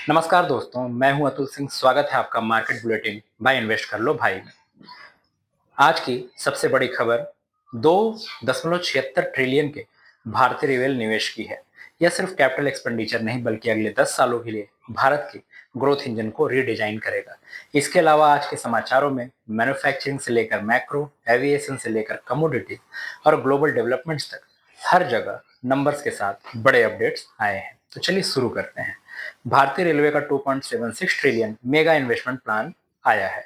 नमस्कार दोस्तों, मैं हूं अतुल सिंह। स्वागत है आपका मार्केट बुलेटिन बाय इन्वेस्ट कर लो भाई में। आज की सबसे बड़ी खबर 2.76 ट्रिलियन के भारतीय रेलवे निवेश की है। यह सिर्फ कैपिटल एक्सपेंडिचर नहीं बल्कि अगले 10 सालों के लिए भारत के ग्रोथ इंजन को रीडिजाइन करेगा। इसके अलावा आज के समाचारों में मैन्युफैक्चरिंग से लेकर मैक्रो, एविएशन से लेकर कमोडिटी और ग्लोबल डेवलपमेंट्स तक हर जगह नंबर्स के साथ बड़े अपडेट्स आए हैं। तो चलिए शुरू करते हैं। भारतीय रेलवे का 2.76 ट्रिलियन मेगा इन्वेस्टमेंट प्लान आया है।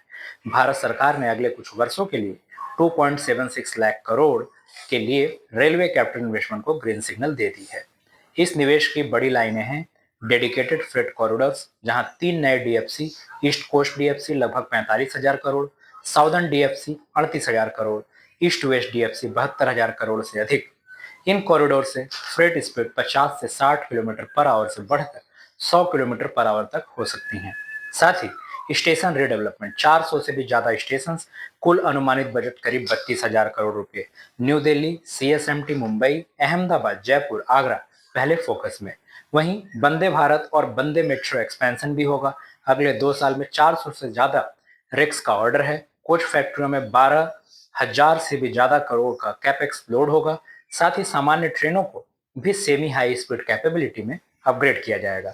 भारत सरकार ने अगले कुछ वर्षों के लिए 2.76 लाख करोड़ के लिए रेलवे कैपिटल इन्वेस्टमेंट को ग्रीन सिग्नल दे दी है। इस निवेश की बड़ी लाइनें हैं डेडिकेटेड फ्रेट कॉरिडोर्स, जहां 3 नए डीएफसी, ईस्ट कोस्ट डीएफसी लगभग 45,000 crore, southern DFC 38,000 crore, east west DFC 72,000 crore से अधिक। इन कॉरिडोर से फ्रेट स्पीड 50 से 60 किलोमीटर पर आवर से बढ़कर 100 किलोमीटर पर आवर तक हो सकती हैं। साथ ही स्टेशन रीडेवलपमेंट, 400 से भी ज्यादा स्टेशन, कुल अनुमानित बजट करीब 32,000 करोड़ रुपए। न्यू दिल्ली, सीएसएमटी मुंबई, अहमदाबाद, जयपुर, आगरा पहले फोकस में। वहीं वंदे भारत और वंदे मेट्रो एक्सपेंशन भी होगा। अगले 2 साल में 400 से ज्यादा रिक्स का ऑर्डर है। कोच फैक्ट्रियों में 12,000 से भी ज्यादा करोड़ का कैपेक्स लोड होगा। साथ ही सामान्य ट्रेनों को भी सेमी हाई स्पीड कैपेबिलिटी में अपग्रेड किया जाएगा।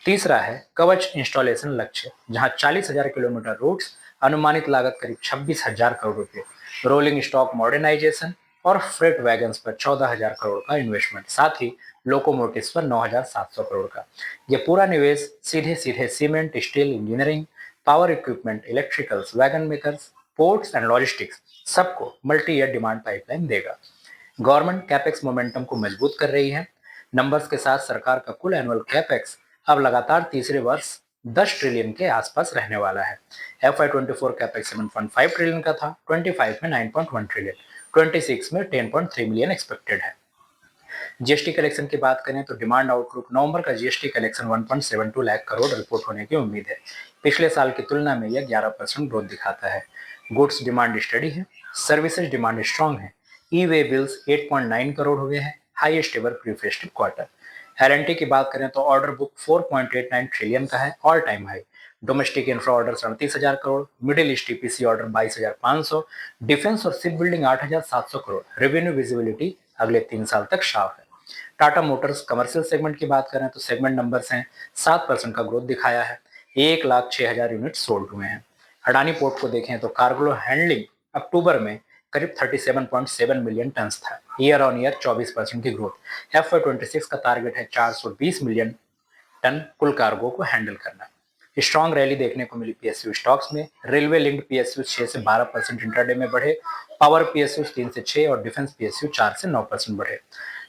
तीसरा है कवच इंस्टॉलेशन लक्ष्य, जहां 40,000 किलोमीटर रूट्स, अनुमानित लागत करीब 26,000 करोड़ रुपए, रोलिंग स्टॉक मॉडर्नाइजेशन और फ्रेट वैगन्स पर 14,000 करोड़ का इन्वेस्टमेंट, साथ ही लोकोमोटिव्स पर 9,700 करोड़ का। यह पूरा निवेश सीधे सीधे cement, steel, engineering, power equipment, electricals, wagon makers, ports and logistics सबको मल्टी ईयर डिमांड पाइपलाइन देगा। गवर्नमेंट कैपेक्स मोमेंटम को मजबूत कर रही है। नंबर्स के साथ सरकार का कुल एनुअल कैपेक्स अब लगातार तीसरे वर्ष 10 ट्रिलियन के आसपास रहने वाला है। FY24 कैपेक्स 7.5 ट्रिलियन का था, 25 में 9.1 ट्रिलियन, 26 में 10.3 मिलियन एक्सपेक्टेड है। जीएसटी कलेक्शन की बात करें तो डिमांड आउटलुक, नवंबर का GST collection 1.72 lakh crore report होने की उम्मीद है। पिछले साल की तुलना में यह 11% ग्रोथ दिखाता है। गुड्स डिमांड स्टडी है, सर्विसेज डिमांड स्ट्रांग है। ई वे बिल्स 8.9 करोड़ हुए हैं, highest ever pre festive quarter. L and T की बात करें तो ऑर्डर बुक 4.89 ट्रिलियन का है, all time high. Domestic infra order 37,000 crore, middle east TPC order 22,500, defence और ship building 8,700 crore. Revenue visibility अगले 3 साल तक साफ है। टाटा मोटर्स कमर्शियल सेगमेंट की बात करें तो सेगमेंट नंबर्स हैं, 7% का ग्रोथ दिखाया है, 1,06,000 यूनिट सोल्ड हुए हैं। अडानी पोर्ट को देखें तो कार्गो हैंडलिंग अक्टूबर में करीब 37.7 मिलियन टन था, ईयर ऑन ईयर 24% की ग्रोथ। FY26 का टारगेट है 420 मिलियन टन कुल कार्गो को हैंडल करना। स्ट्रॉन्ग रैली देखने को मिली पीएसयू स्टॉक्स में। रेलवे लिंक्ड पीएसयू 6 से 12% इंट्राडे में बढ़े, पावर पीएसयू 3 से 6 और डिफेंस पीएसयू 4 से 9% बढ़े।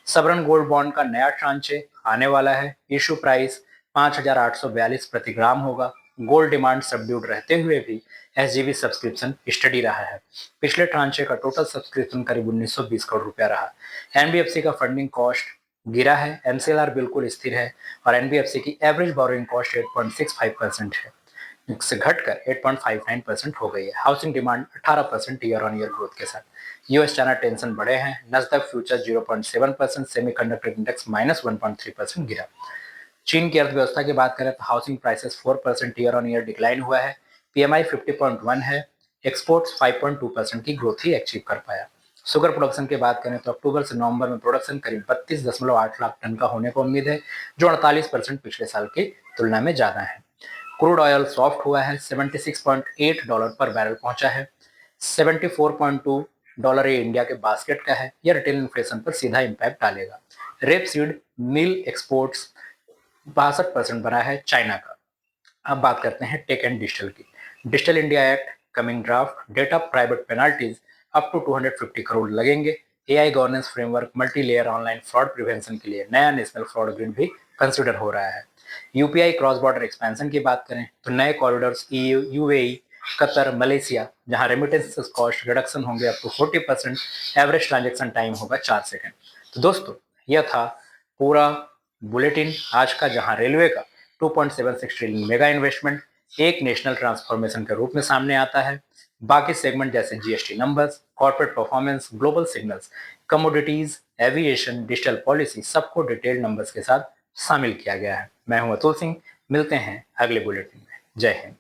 सवरन गोल्ड बॉन्ड का नया ट्रांचे आने वाला है। इशू प्राइस 5,842 प्रति ग्राम होगा। गोल्ड डिमांड सबड्यूड रहते हुए भी एसजीबी सब्सक्रिप्शन स्टडी रहा है। पिछले ट्रांचे का टोटल सब्सक्रिप्शन करीब 1920 करोड़ रुपया रहा। एनबीएफसी का फंडिंग कॉस्ट गिरा है, एमसीएलआर बिल्कुल स्थिर है और एनबीएफसी की एवरेज बोरोइंग कॉस्ट 8.65% है, से घटकर 8.59% हो गई है। Housing demand 18% year on year growth के साथ। यूएस चाइना टेंशन बढ़े हैं, नस्दक फ्यूचर 0.7%, सेमीकंडक्टर इंडेक्स -1.3% गिरा। चीन की अर्थव्यवस्था की बात करें तो housing prices 4% year on year decline हुआ है, पीएमआई 50.1 है, एक्सपोर्ट्स 5.2% की ग्रोथ ही अचीव कर पाया। शुगर प्रोडक्शन की बात करें तो अक्टूबर से नवंबर में प्रोडक्शन करीब 32.8 लाख टन का होने को उम्मीद है, जो 48% पिछले साल की तुलना में ज्यादा है। क्रूड ऑयल सॉफ्ट हुआ है, $76.8 पर बैरल पहुंचा है, $74.2 ये इंडिया के बास्केट का है। यह रिटेल इन्फ्लेशन पर सीधा इंपैक्ट डालेगा। रेपसीड मिल एक्सपोर्ट्स 62% बना है चाइना का। अब बात करते हैं टेक एंड डिजिटल की। Digital India Act coming draft, data private penalties up to 250 crore लगेंगे। AI governance framework, multi layer online fraud prevention के लिए नया नेशनल फ्रॉड ग्रिड भी कंसिडर हो रहा है। यूपीआई क्रॉस बॉर्डर एक्सपेंशन की बात करें तो नए कॉरिडोर्स यूएई, कतर, मलेशिया, जहां रेमिटेंस कॉस्ट रिडक्शन होंगे up to 40%, average transaction time होगा 4 सेकंड। तो दोस्तों, यह था पूरा बुलेटिन आज का, जहां रेलवे का 2.76 ट्रिलियन मेगा इन्वेस्टमेंट एक नेशनल ट्रांसफॉर्मेशन के रूप में सामने आता है। बाकी सेगमेंट जैसे GST numbers, corporate performance, global signals, commodities, aviation, digital policy सबको डिटेल्ड नंबर्स के साथ शामिल किया गया है। मैं हूं अतुल सिंह, मिलते हैं अगले बुलेटिन में। जय हिंद।